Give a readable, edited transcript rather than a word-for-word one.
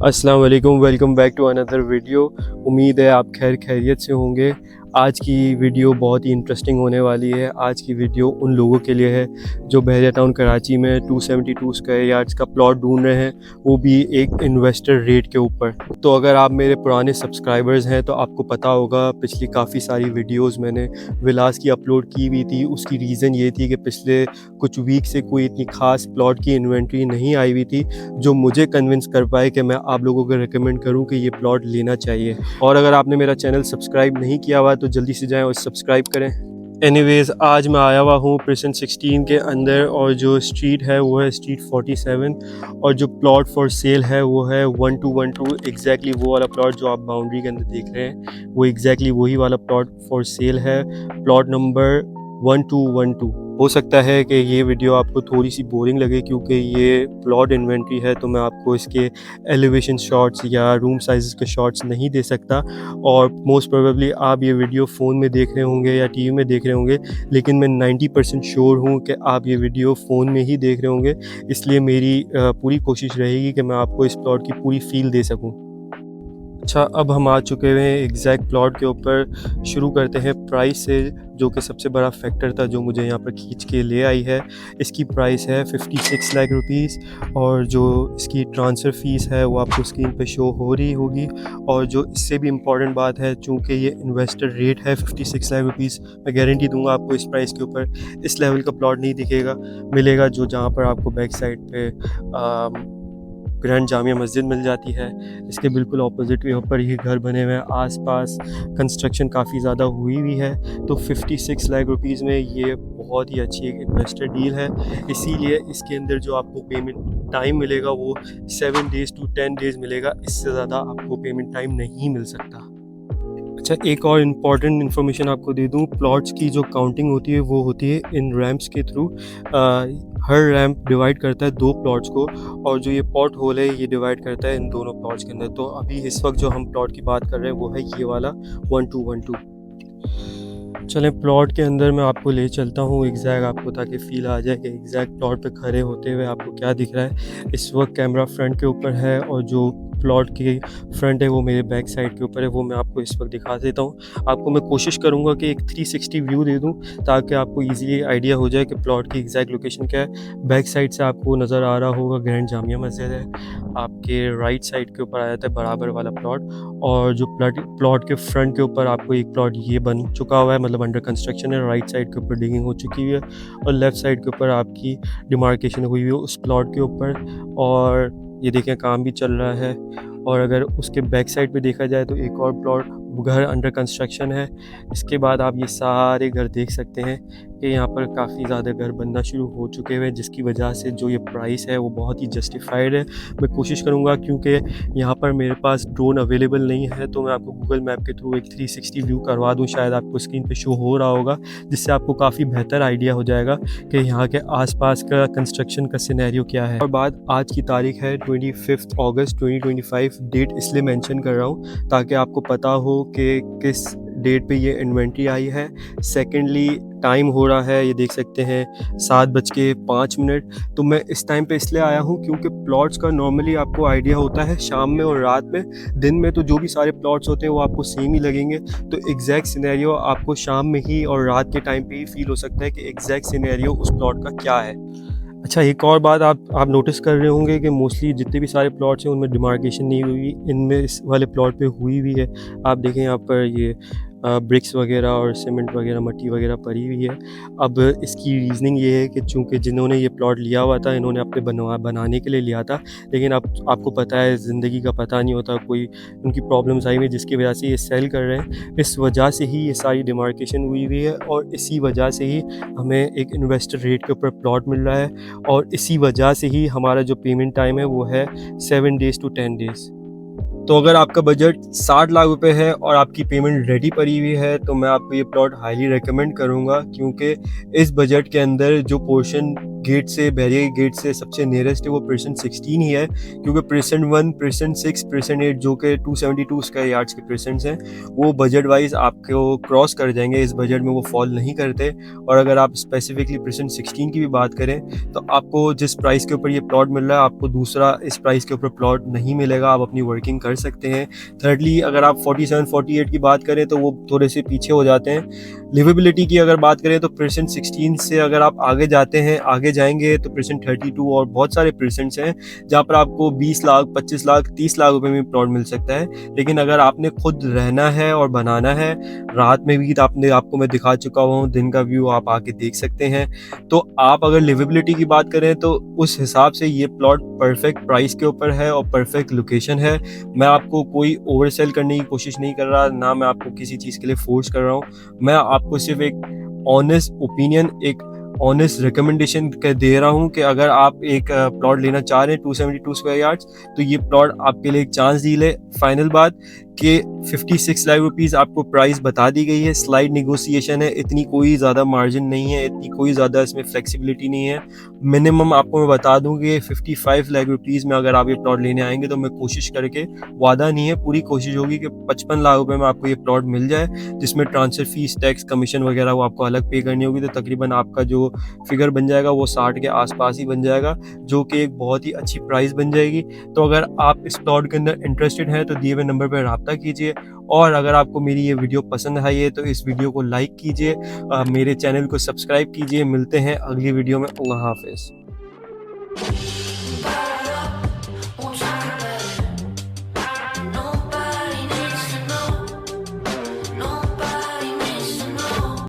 अस्सलाम वालेकुम, welcome back to another video. उम्मीद है आप खैरियत से होंगे। आज की वीडियो बहुत ही इंटरेस्टिंग होने वाली है। आज की वीडियो उन लोगों के लिए है जो बहरिया टाउन कराची में 272 स्क्वायर यार्ड्स का प्लॉट ढूंढ रहे हैं, वो भी एक इन्वेस्टर रेट के ऊपर। तो अगर आप मेरे पुराने सब्सक्राइबर्स हैं तो आपको पता होगा पिछली काफ़ी सारी वीडियोस मैंने विलास की अपलोड की हुई थी। उसकी रीज़न ये थी कि पिछले कुछ वीक से कोई इतनी ख़ास प्लॉट की इन्वेंट्री नहीं आई हुई थी जो मुझे कन्विंस कर पाए कि मैं आप लोगों को रिकमेंड करूं कि ये प्लॉट लेना चाहिए। और अगर आपने मेरा चैनल सब्सक्राइब नहीं किया हुआ तो जल्दी से जाएं और सब्सक्राइब करें। एनीवेज़, आज मैं आया हुआ हूँ प्रेसेंट 16 के अंदर, और जो स्ट्रीट है वो है स्ट्रीट 47, और जो प्लॉट फॉर सेल है वो है 1212। एग्जैक्टली वो वाला प्लॉट जो आप बाउंड्री के अंदर देख रहे हैं वो एग्जैक्टली वही वाला प्लॉट फॉर सेल है। Plot number 1212। हो सकता है कि ये वीडियो आपको थोड़ी सी बोरिंग लगे क्योंकि ये प्लॉट इन्वेंट्री है, तो मैं आपको इसके एलिवेशन शॉट्स या रूम साइज़ के शॉट्स नहीं दे सकता। और मोस्ट प्रोबेबली आप ये वीडियो फ़ोन में देख रहे होंगे या टीवी में देख रहे होंगे, लेकिन मैं 90% श्योर हूँ कि आप ये वीडियो फ़ोन में ही देख रहे होंगे। इसलिए मेरी पूरी कोशिश रहेगी कि मैं आपको इस प्लॉट की पूरी फ़ील दे सकूँ। अच्छा, अब हम आ चुके हैं एग्जैक्ट प्लॉट के ऊपर। शुरू करते हैं प्राइस से, जो कि सबसे बड़ा फैक्टर था जो मुझे यहाँ पर खींच के ले आई है। इसकी प्राइस है 56 लाख रुपीज़, और जो इसकी ट्रांसफ़र फ़ीस है वो आपको स्क्रीन पे शो हो रही होगी। और जो इससे भी इम्पॉर्टेंट बात है, चूँकि ये इन्वेस्टर रेट है 56 लाख रुपीज़, मैं गारंटी दूंगा आपको इस प्राइस के ऊपर इस लेवल का प्लॉट नहीं दिखेगा मिलेगा जो जहाँ पर आपको बैक साइड पे ग्रैंड जामिया मस्जिद मिल जाती है। इसके बिल्कुल ऑपोजिट के ऊपर ही घर बने हुए हैं। आसपास कंस्ट्रक्शन काफ़ी ज़्यादा हुई हुई है। तो 56 लाख रुपीज़ में ये बहुत ही अच्छी एक इन्वेस्टर डील है। इसीलिए इसके अंदर जो आपको पेमेंट टाइम मिलेगा वो 7 डेज़ टू 10 डेज़ मिलेगा। इससे ज़्यादा आपको पेमेंट टाइम नहीं मिल सकता। अच्छा, एक और इम्पॉर्टेंट इन्फॉर्मेशन आपको दे दूं, प्लॉट्स की जो काउंटिंग होती है वो होती है इन रैम्प्स के थ्रू। हर रैम्प डिवाइड करता है 2 प्लॉट्स को, और जो ये पॉट होल है ये डिवाइड करता है इन दोनों प्लॉट्स के अंदर। तो अभी इस वक्त जो हम प्लॉट की बात कर रहे हैं वो है ये वाला 1212। चलें प्लॉट के अंदर मैं आपको ले चलता हूँ एग्जैक्ट, आपको ताकि फ़ील आ जाए कि एग्जैक्ट प्लॉट पे खड़े होते हुए आपको क्या दिख रहा है। इस वक्त कैमरा फ्रंट के ऊपर है, और जो प्लॉट की फ्रंट है वो मेरे बैक साइड के ऊपर है, वो मैं आपको इस वक्त दिखा देता हूँ। आपको मैं कोशिश करूँगा कि एक 360 व्यू दे दूँ ताकि आपको ईज़िली आइडिया हो जाए कि प्लॉट की एग्जैक्ट लोकेशन क्या है। बैक साइड से आपको नज़र आ रहा होगा ग्रैंड जामिया मस्जिद है। आपके राइट साइड के ऊपर आ जाता है बराबर वाला प्लॉट, और जो प्लॉट के फ्रंट के ऊपर आपको एक प्लॉट ये बन चुका हुआ है, मतलब अंडर कंस्ट्रक्शन है। राइट साइड के ऊपर डिगिंग हो चुकी हुई है, और लेफ़्ट साइड के ऊपर आपकी डिमार्केशन हुई हुई है उस प्लॉट के ऊपर। और ये देखें काम भी चल रहा है। और अगर उसके बैक साइड पे देखा जाए तो एक और प्लॉट घर अंडर कंस्ट्रक्शन है। इसके बाद आप ये सारे घर देख सकते हैं कि यहाँ पर काफ़ी ज़्यादा घर बनना शुरू हो चुके हुए हैं, जिसकी वजह से जो ये प्राइस है वो बहुत ही जस्टिफाइड है। मैं कोशिश करूँगा, क्योंकि यहाँ पर मेरे पास ड्रोन अवेलेबल नहीं है, तो मैं आपको गूगल मैप के थ्रू एक 360 व्यू करवा दूँ। शायद आपको स्क्रीन पे शो हो रहा होगा, जिससे आपको काफ़ी बेहतर आइडिया हो जाएगा कि यहाँ के आसपास का कंस्ट्रक्शन का सिनेरियो क्या है। और बात आज की तारीख है 25 अगस्त 2025। डेट इसलिए मेंशन कर रहा हूँ ताकि आपको पता हो कि किस डेट पे ये इन्वेंट्री आई है। सेकेंडली, टाइम हो रहा है, ये देख सकते हैं 7:05। तो मैं इस टाइम पे इसलिए आया हूँ क्योंकि प्लॉट्स का नॉर्मली आपको आइडिया होता है शाम में और रात में। दिन में तो जो भी सारे प्लॉट्स होते हैं वो आपको सेम ही लगेंगे। तो एग्जैक्ट सिनेरियो आपको शाम में ही और रात के टाइम पे ही फील हो सकता है कि एग्जैक्ट सिनेरियो उस प्लॉट का क्या है। अच्छा, एक और बात आप नोटिस कर रहे होंगे कि मोस्टली जितने भी सारे प्लॉट्स हैं उनमें डिमार्केशन नहीं हुई, इनमें इस वाले प्लॉट पे हुई हुई है। आप देखें यहाँ पर ये ब्रिक्स वगैरह और सीमेंट वगैरह, मट्टी वगैरह पड़ी हुई है। अब इसकी रीज़निंग ये है कि चूँकि जिन्होंने ये प्लॉट लिया हुआ था इन्होंने अपने बनाने के लिए लिया था, लेकिन अब आपको पता है ज़िंदगी का पता नहीं होता, कोई उनकी प्रॉब्लम्स आई हुई है जिसकी वजह से ये सेल कर रहे हैं। इस वजह से ही ये सारी डिमार्केशन हुई हुई है, और इसी वजह से ही हमें एक इन्वेस्टर रेट के ऊपर प्लॉट मिल रहा है, और इसी वजह से ही हमारा जो पेमेंट टाइम है वो है 7 डेज़ टू 10 डेज़। तो अगर आपका बजट 60 लाख रुपए है और आपकी पेमेंट रेडी पड़ी हुई है तो मैं आपको ये प्लॉट हाईली रेकमेंड करूँगा, क्योंकि इस बजट के अंदर जो पोर्शन गेट से, बहरिया के गेट से सबसे नियरेस्ट है वो प्रेसेंट 16 ही है, क्योंकि प्रेसेंट 1, प्रेसेंट 6, प्रेसेंट 8 जो कि 272 स्क्वायर यार्ड्स के प्रेसेंट्स हैं वो बजट वाइज आपको क्रॉस कर जाएंगे, इस बजट में वो फॉल नहीं करते। और अगर आप स्पेसिफिकली प्रेसेंट 16 की भी बात करें तो आपको जिस प्राइस के ऊपर ये प्लॉट मिल रहा है आपको दूसरा इस प्राइस के ऊपर प्लॉट नहीं मिलेगा, आप अपनी वर्किंग कर सकते हैं। थर्डली अगर आप 47, 48 की बात करें तो वो थोड़े से पीछे हो जाते हैं। लिवेबिलिटी की अगर बात करें तो प्रेसेंट 16 से अगर आप आगे जाते हैं, आगे जाएंगे तो प्रेसेंट 32 और बहुत सारे प्रेसेंट्स हैं जहाँ पर आपको 20 लाख, 25 लाख, 30 लाख रुपए में प्लॉट मिल सकता है। लेकिन अगर आपने खुद रहना है और बनाना है, रात में भी आपको मैं दिखा चुका हूँ, दिन का व्यू आप आके देख सकते हैं। तो आप अगर लिवेबिलिटी की बात करें तो उस हिसाब से ये प्लॉट परफेक्ट प्राइस के ऊपर है और परफेक्ट लोकेशन है। मैं आपको कोई ओवरसेल करने की कोशिश नहीं कर रहा, ना मैं आपको किसी चीज़ के लिए फोर्स कर रहा हूँ। मैं आपको सिर्फ एक ऑनेस्ट ओपिनियन, एक ऑनेस्ट रिकमेंडेशन दे रहा हूँ कि अगर आप एक प्लॉट लेना चाह रहे हैं 272 स्क्वायर यार्ड्स तो ये प्लॉट आपके लिए एक चांस डील है। फाइनल बात कि 56 लाख रुपीज़ आपको प्राइस बता दी गई है, स्लाइड निगोशिएशन है, इतनी कोई ज़्यादा मार्जिन नहीं है, इतनी कोई ज़्यादा इसमें फ्लेक्सिबिलिटी नहीं है। मिनिमम आपको मैं बता दूं कि 55 लाख रुपीज़ में अगर आप ये प्लॉट लेने आएंगे तो मैं कोशिश करके, वादा नहीं है, पूरी कोशिश होगी कि 55 लाख रुपए में आपको ये प्लॉट मिल जाए, जिसमें ट्रांसफर फीस, टैक्स, कमीशन वगैरह वो आपको अलग पे करनी होगी। तो तकरीबन आपका जो फिगर बन जाएगा वो 60 के आसपास ही बन जाएगा, जो कि एक बहुत ही अच्छी प्राइस बन जाएगी। तो अगर आप इस प्लॉट के अंदर इंटरेस्टेड हैं तो दिए हुए नंबर पर रब्ता कीजिए। और अगर आपको मेरी ये वीडियो पसंद आई है तो इस वीडियो को लाइक कीजिए, मेरे चैनल को सब्सक्राइब कीजिए। मिलते हैं अगली वीडियो में। अल्लाह हाफिज़।